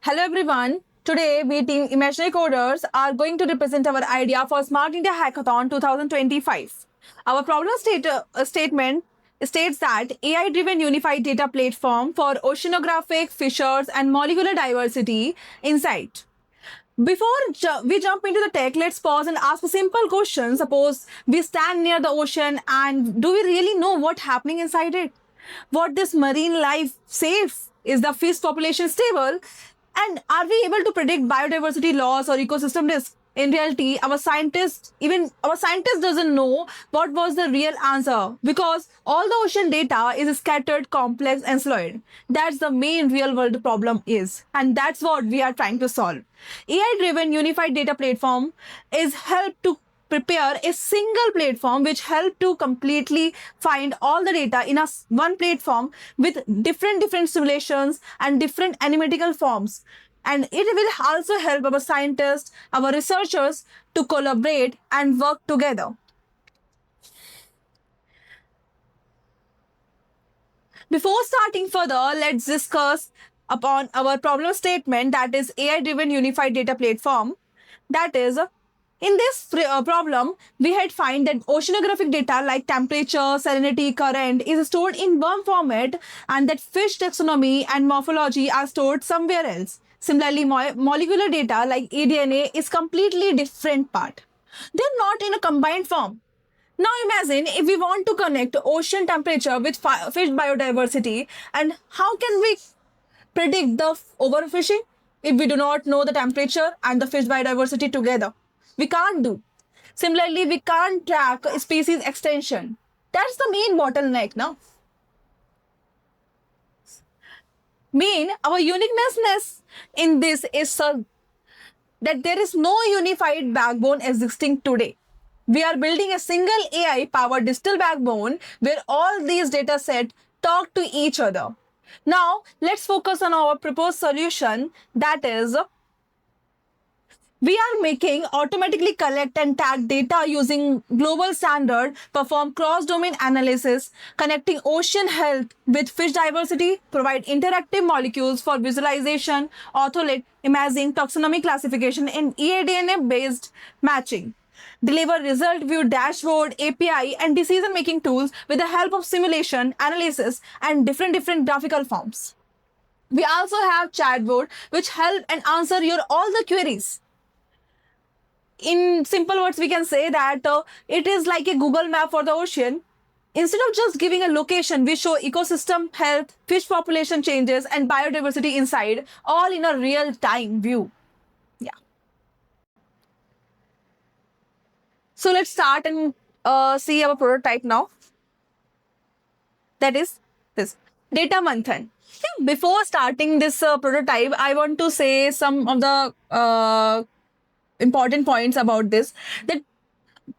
Hello everyone. Today we team Imaginary Coders are going to represent our idea for Smart India Hackathon 2025. Our statement states that AI-driven unified data platform for oceanographic, fisheries and molecular diversity insight. Before we jump into the tech, let's pause and ask a simple question. Suppose we stand near the ocean and do we really know what's happening inside it? What this marine life safe? Is the fish population stable? And are we able to predict biodiversity loss or ecosystem risk? In reality, our scientists doesn't know what was the real answer because all the ocean data is scattered, complex, and slowed. That's the main real world problem is, and that's what we are trying to solve. AI-driven unified data platform is help to prepare a single platform which help to completely find all the data in one platform with different simulations and different analytical forms, and it will also help our scientists, our researchers to collaborate and work together. Before starting further, let's discuss upon our problem statement, that is AI driven unified data platform. That is, in this problem, we had find that oceanographic data like temperature, salinity, current is stored in one format, and that fish taxonomy and morphology are stored somewhere else. Similarly, molecular data like eDNA is completely different part. They're not in a combined form. Now imagine if we want to connect ocean temperature with fish biodiversity, and how can we predict the overfishing if we do not know the temperature and the fish biodiversity together? We can't do. Similarly, we can't track species extension. That's the main bottleneck now. Our uniqueness in this is that there is no unified backbone existing today. We are building a single AI powered digital backbone where all these data sets talk to each other. Now, let's focus on our proposed solution, that is, we are making automatically collect and tag data using global standard, perform cross-domain analysis, connecting ocean health with fish diversity, provide interactive molecules for visualization, automate imaging, taxonomy classification, and eDNA-based matching. Deliver result view dashboard, API, and decision-making tools with the help of simulation, analysis, and different graphical forms. We also have chatbot which help and answer your all the queries. In simple words, we can say that it is like a Google map for the ocean. Instead of just giving a location, we show ecosystem health, fish population changes, and biodiversity inside, all in a real time view. Yeah. So let's start and see our prototype now. That is this data manthan. Before starting this prototype, I want to say some of the important points about this. The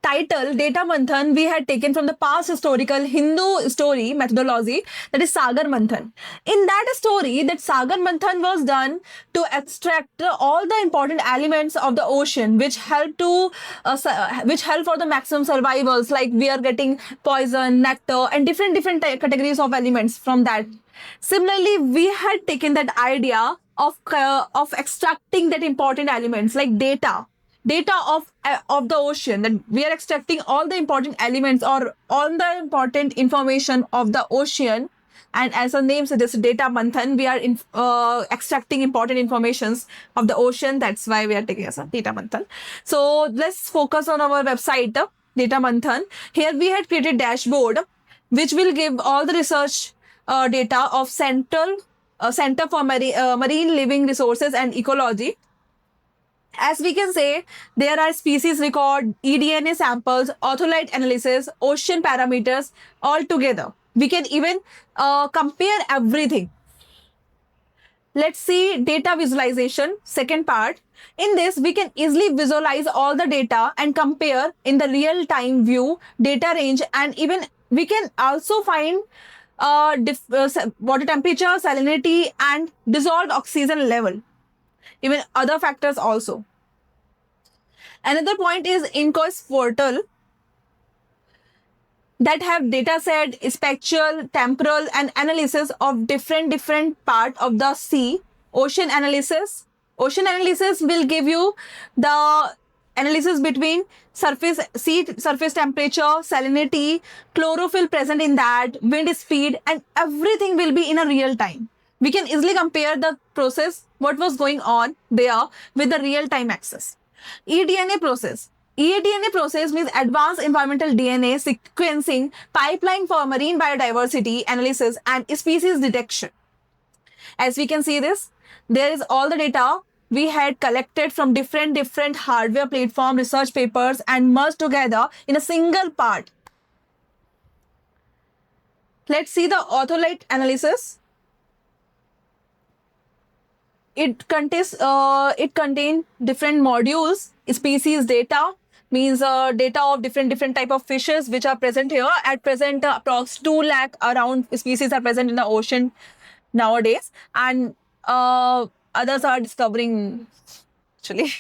title Data Manthan we had taken from the past historical Hindu story methodology, that is Sagar Manthan. In that story, that Sagar Manthan was done to extract all the important elements of the ocean which help for the maximum survivals, like we are getting poison, nectar, and different categories of elements from that. Similarly, we had taken that idea of extracting that important elements like data of the ocean, that we are extracting all the important elements or all the important information of the ocean, and as the name suggests, data manthan, we are extracting important informations of the ocean. That's why we are taking as a data manthan. So let's focus on our website, data manthan. Here we had created dashboard which will give all the research data of Center for Marine Living Resources and Ecology. As we can say, there are species record, eDNA samples, ortholite analysis, ocean parameters all together. We can even compare everything. Let's see data visualization, second part. In this, we can easily visualize all the data and compare in the real-time view, data range, and even we can also find water temperature, salinity, and dissolved oxygen level. Even other factors also. Another point is InQuest portal that have data set, spectral, temporal, and analysis of different part of the sea, ocean analysis. Ocean analysis will give you the analysis between sea surface temperature, salinity, chlorophyll present in that, wind speed, and everything will be in a real time. We can easily compare the process, what was going on there, with the real time access. eDNA process. eDNA process means advanced environmental DNA sequencing pipeline for marine biodiversity analysis and species detection. As we can see this, there is all the data we had collected from different hardware platform research papers and merged together in a single part. Let's see the ortholite analysis. It contain different modules. Species data means data of different type of fishes which are present here. At present, approx 2 lakh around species are present in the ocean nowadays, and others are discovering actually.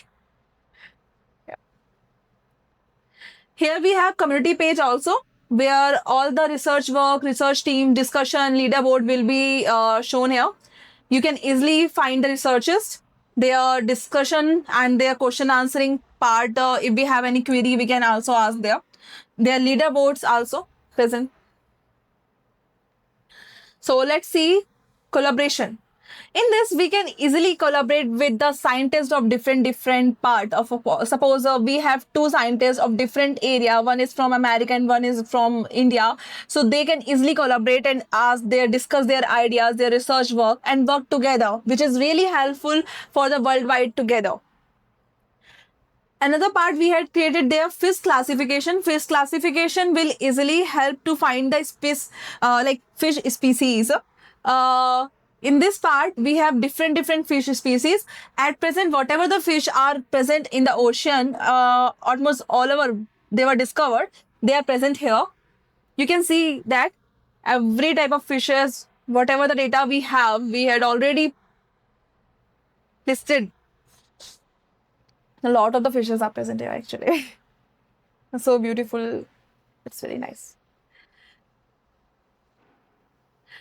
Here we have community page also, where all the research work, research team, discussion, leaderboard will be shown here. You can easily find the researchers, their discussion and their question answering part. If we have any query, we can also ask there. Their leaderboards also present. So let's see collaboration. In this, we can easily collaborate with the scientists of different part of a, suppose we have two scientists of different area. One is from America and one is from India. So they can easily collaborate and discuss their ideas, their research work, and work together, which is really helpful for the worldwide together. Another part we had created there, fish classification. Fish classification will easily help to find the fish species. In this part, we have different fish species. At present, whatever the fish are present in the ocean, almost all over they were discovered. They are present here. You can see that every type of fishes, whatever the data we have, we had already listed. A lot of the fishes are present here actually. So beautiful. It's very nice.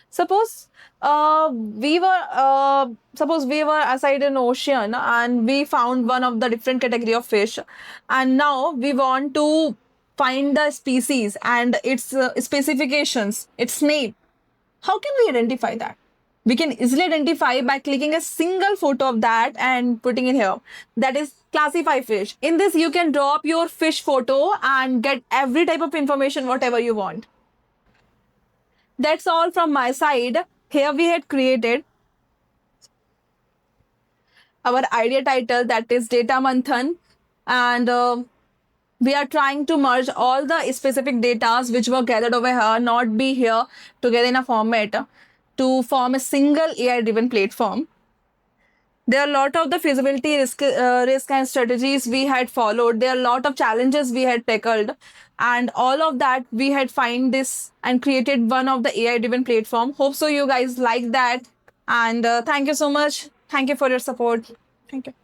Suppose we were aside an ocean and we found one of the different category of fish, and now we want to find the species and its specifications, its name. How can we identify that? We can easily identify by clicking a single photo of that and putting it here. That is classify fish. In this, you can drop your fish photo and get every type of information, whatever you want. That's all from my side. Here we had created our idea title, that is Data Manthan, and we are trying to merge all the specific data which were gathered over here, not be here together in a format, to form a single AI-driven platform. There are a lot of the feasibility risk and strategies we had followed. There are a lot of challenges we had tackled, and all of that we had find this and created one of the AI-driven platform. Hope so you guys like that, and thank you so much. Thank you for your support. Thank you.